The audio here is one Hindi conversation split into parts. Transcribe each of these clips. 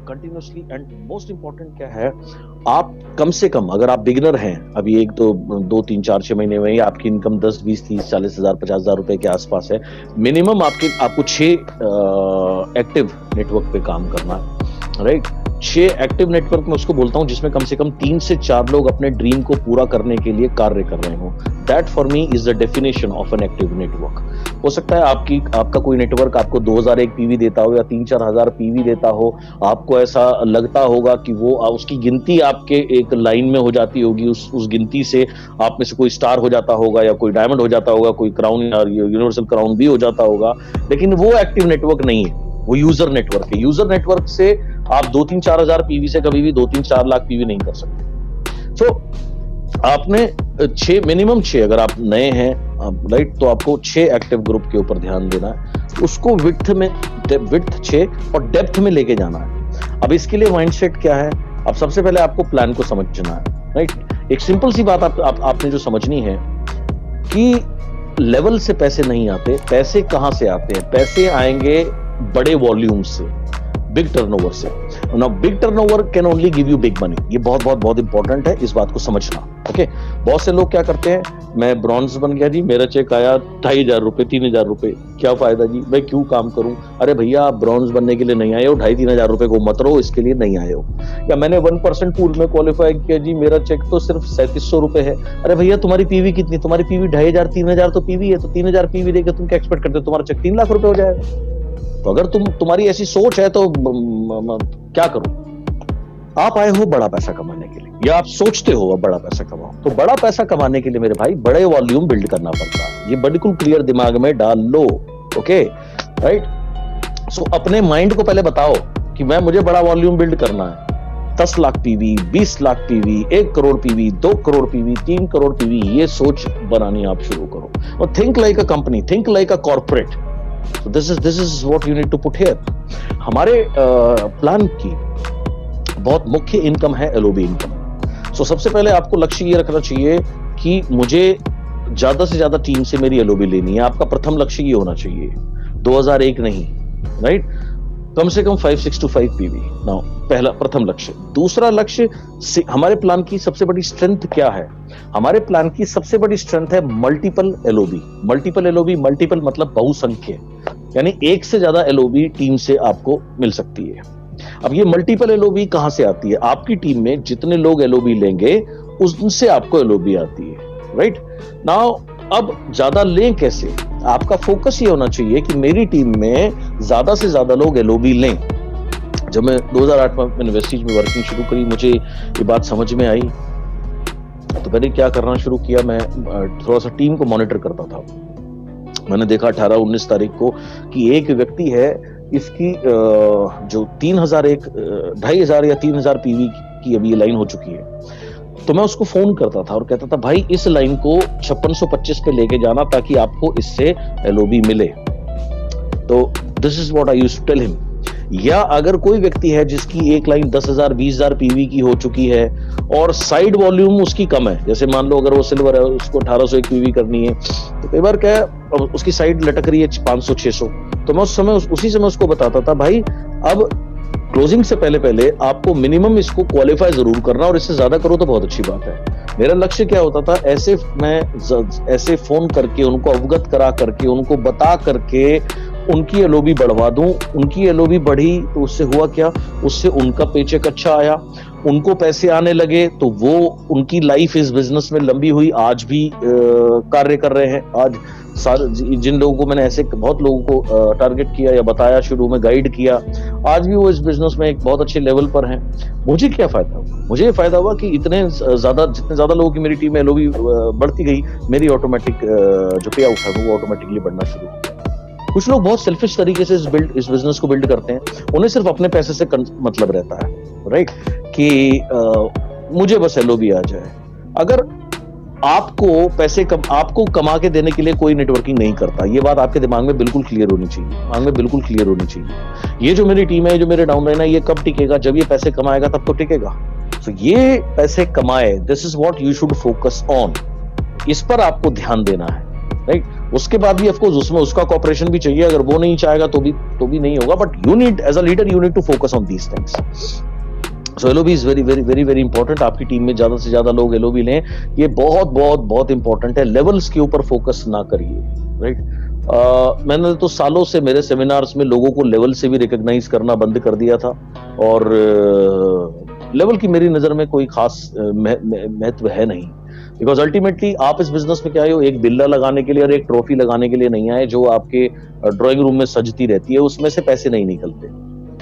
कंटिन्यूसली। एंड मोस्ट इंपॉर्टेंट क्या है, आप कम से कम, अगर आप बिगिनर हैं अभी, एक तो 2 3 4 6 महीने में ही आपकी इनकम 10 20 30 40 हजार 50 हजार रुपए के आसपास है, मिनिमम आपको 6 एक्टिव नेटवर्क पे काम करना है, राइट। 6 एक्टिव नेटवर्क में उसको बोलता हूं जिसमें कम से कम 3 से 4 लोग अपने ड्रीम को पूरा करने के लिए कार्य कर रहे हो। That for me is the definition of an active network. हो सकता है आपका कोई नेटवर्क आपको 2001 पीवी देता हो या 3-4 हजार पीवी देता हो, आपको ऐसा लगता होगा कि वो उसकी गिनती आपके एक लाइन में हो जाती होगी, उस गिनती से आप में से कोई स्टार हो जाता होगा या कोई डायमंड हो जाता होगा, कोई क्राउन या यूनिवर्सल क्राउन भी हो जाता होगा, लेकिन वो एक्टिव नेटवर्क नहीं है, वो यूजर नेटवर्क है। यूजर नेटवर्क से आप 2-3-4 हजार पीवी से कभी भी 2-3-4 लाख पीवी नहीं कर सकते। सो आपने 6, मिनिमम 6, अगर आप नए हैं, राइट, तो आपको 6 एक्टिव ग्रुप के ऊपर ध्यान देना है, उसको विड्थ 6 और डेप्थ में लेके जाना है। अब इसके लिए माइंडसेट क्या है, अब सबसे पहले आपको प्लान को समझना है, राइट। एक सिंपल सी बात आपने जो समझनी है कि लेवल से पैसे नहीं आते, पैसे कहां से आते हैं? पैसे आएंगे बड़े वॉल्यूम से, बिग टर्नओवर से। Now big turnover can only give you big money. ये बहुत बहुत बहुत इंपॉर्टेंट है इस बात को समझना, ओके। बहुत से लोग क्या करते हैं, मैं ब्रॉन्ज बन गया जी, मेरा चेक आया 2500 रुपए 3000 रुपए, क्या फायदा जी, मैं क्यों काम करूं? अरे भैया, आप ब्रॉन्ज बनने के लिए नहीं आए हो, 2500-3000 रुपए को मत रहो, इसके लिए नहीं आए हो। या मैंने 1% पूल में क्वालिफाई किया जी, मेरा चेक तो सिर्फ 3700 रुपए है। अरे भैया, तुम्हारी पीवी कितनी? तुम्हारी पीवी 2500-3000 तो पीवी है, तो 3000 पीवी देकर तुम क्या एक्सपेक्ट करते हो तुम्हारा चेक 3 लाख रुपए हो जाएगा? तो अगर तुम्हारी ऐसी सोच है तो क्या करो? आप आए हो बड़ा पैसा कमाने के लिए, या आप सोचते हो अब बड़ा पैसा कमाओ, तो बड़ा पैसा कमाने के लिए मेरे भाई बड़े वॉल्यूम बिल्ड करना पड़ता है। ये बिल्कुल क्लियर दिमाग में डाल लो, ओके, राइट। सो अपने माइंड को पहले बताओ कि मुझे बड़ा वॉल्यूम बिल्ड करना है। 10 lakh PV, 20 lakh PV, 1 crore PV, 2 crore PV, 3 crore PV, ये सोच बनानी आप शुरू करो। और think like a company, think like a corporate. So this is what you need to put here. हमारे प्लान की बहुत मुख्य इनकम है एलओबी इनकम। सो सबसे पहले आपको लक्ष्य ये रखना चाहिए कि मुझे ज्यादा से ज्यादा टीम से मेरी एलओबी लेनी है। आपका प्रथम लक्ष्य ये होना चाहिए, 2001 नहीं, राइट, कम से कम 5625 पीवी। नाउ पहला प्रथम लक्ष्य। दूसरा लक्ष्य, हमारे प्लान की सबसे बड़ी स्ट्रेंथ क्या है? हमारे प्लान की सबसे बड़ी स्ट्रेंथ है multiple LOB. Multiple LOB, multiple मतलब बहुसंख्य, यानी एक से ज्यादा एलओबी टीम से आपको मिल सकती है। अब ये मल्टीपल एलओबी कहां से आती है? आपकी टीम में जितने लोग एलओबी लेंगे उनसे आपको एलओबी आती है, राइट। नाउ अब ज्यादा लें कैसे? आपका फोकस ये होना चाहिए कि मेरी टीम में ज्यादा से ज्यादा लोग एलओबी लें। जब मैं 2008 में मैंने वेस्टीज में वर्किंग शुरू करी, मुझे ये बात समझ में आई, तो मैंने क्या करना शुरू किया, मैं थोड़ा सा टीम को मॉनिटर करता था। मैंने देखा 18-19 तारीख को कि एक व्यक्ति है, इसकी जो 2500 या 3000 पीवी की अभी लाइन हो चुकी है। तो मैं उसको फोन करता था और कहता था, भाई इस लाइन को 5625 पे लेके जाना ताकि आपको इससे एलओबी मिले। तो this is what I used to tell him. या अगर कोई व्यक्ति है जिसकी एक लाइन 10,000 20,000 पीवी की हो चुकी है और साइड वॉल्यूम उसकी कम है, जैसे मान लो अगर वो सिल्वर है, उसको 1801 पीवी करनी है, तो कई बार क्या है उसकी साइड लटक रही है 500-600, तो मैं उसी समय उसको बताता था, भाई अब क्लोजिंग से पहले आपको मिनिमम इसको क्वालिफाई जरूर करना, और इससे ज्यादा करो तो बहुत अच्छी बात है। मेरा लक्ष्य क्या होता था, ऐसे फोन करके उनको अवगत करा करके, उनको बता करके उनकी एलओबी बढ़वा दूं। उनकी एलओबी बढ़ी तो उससे हुआ क्या, उससे उनका पेचेक अच्छा आया, उनको पैसे आने लगे, तो वो उनकी लाइफ इस बिजनेस में लंबी हुई, आज भी कार्य कर रहे हैं। आज जिन लोगों को मैंने ऐसे बहुत लोगों को टारगेट किया या बताया, शुरू में गाइड किया, आज भी वो इस बिजनेस में एक बहुत अच्छे लेवल पर हैं। मुझे क्या फायदा हुआ? मुझे ये फायदा हुआ कि जितने ज्यादा लोगों की मेरी टीम में एलओबी बढ़ती गई, मेरी ऑटोमेटिक जो पे आउट है वो ऑटोमेटिकली बढ़ना शुरू हो गया। कुछ लोग बहुत सेल्फिश तरीके से इस बिजनेस को बिल्ड करते हैं, उन्हें सिर्फ अपने पैसे से मतलब रहता है, राइट, कि मुझे बस एलओबी आ जाए। अगर आपको कमा के देने के लिए कोई नेटवर्किंग नहीं करता, ये बात आपके दिमाग में बिल्कुल क्लियर होनी चाहिए। ये जो मेरी टीम है, जो मेरे डाउनलाइन है, ये कब टिकेगा? जब ये पैसे कमाएगा तब तो टिकेगा। तो ये पैसे कमाए, this is what you should focus on, इस पर आपको ध्यान देना है, राइट। उसके बाद भी ऑफकोर्स उसमें उसका कॉपरेशन भी चाहिए, अगर वो नहीं चाहेगा तो भी नहीं होगा, but you need as a leader you need to focus on these things. So LOB is very very very very important. आपकी टीम में ज्यादा से ज्यादा लोग एलओबी लें, ये बहुत बहुत बहुत इंपॉर्टेंट है। लेवल्स के ऊपर फोकस ना करिए, राइट। मैंने तो सालों से मेरे सेमिनार्स में लोगों को लेवल से भी रिकॉग्नाइज करना बंद कर दिया था, और लेवल की मेरी नजर में कोई खास महत्व है नहीं, बिकॉज अल्टीमेटली आप इस बिजनेस में क्या आए हो, एक बिल्ला लगाने के लिए और एक ट्रॉफी लगाने के लिए नहीं आए जो आपके ड्राइंग रूम में सजती रहती है, उसमें से पैसे नहीं निकलते।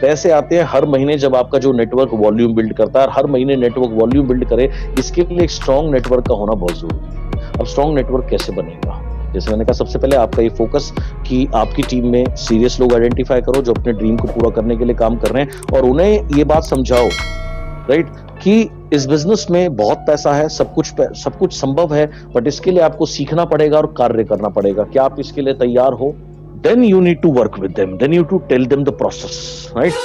पैसे आते हैं हर महीने जब आपका जो नेटवर्क वॉल्यूम बिल्ड करता है, और हर महीने नेटवर्क वॉल्यूम बिल्ड करे, इसके लिए एक स्ट्रॉन्ग नेटवर्क का होना बहुत जरूरी है। अब स्ट्रॉन्ग नेटवर्क कैसे बनेगा? जैसे मैंने कहा, सबसे पहले आपका ये फोकस कि आपकी टीम में सीरियस लोग आइडेंटिफाई करो जो अपने ड्रीम को पूरा करने के लिए काम कर रहे हैं, और उन्हें ये बात समझाओ, राइट, कि इस बिजनेस में बहुत पैसा है, सब कुछ संभव है, बट इसके लिए आपको सीखना पड़ेगा और कार्य करना पड़ेगा। क्या आप इसके लिए तैयार हो? Then you need to work with them. Then you need to tell them the process, right?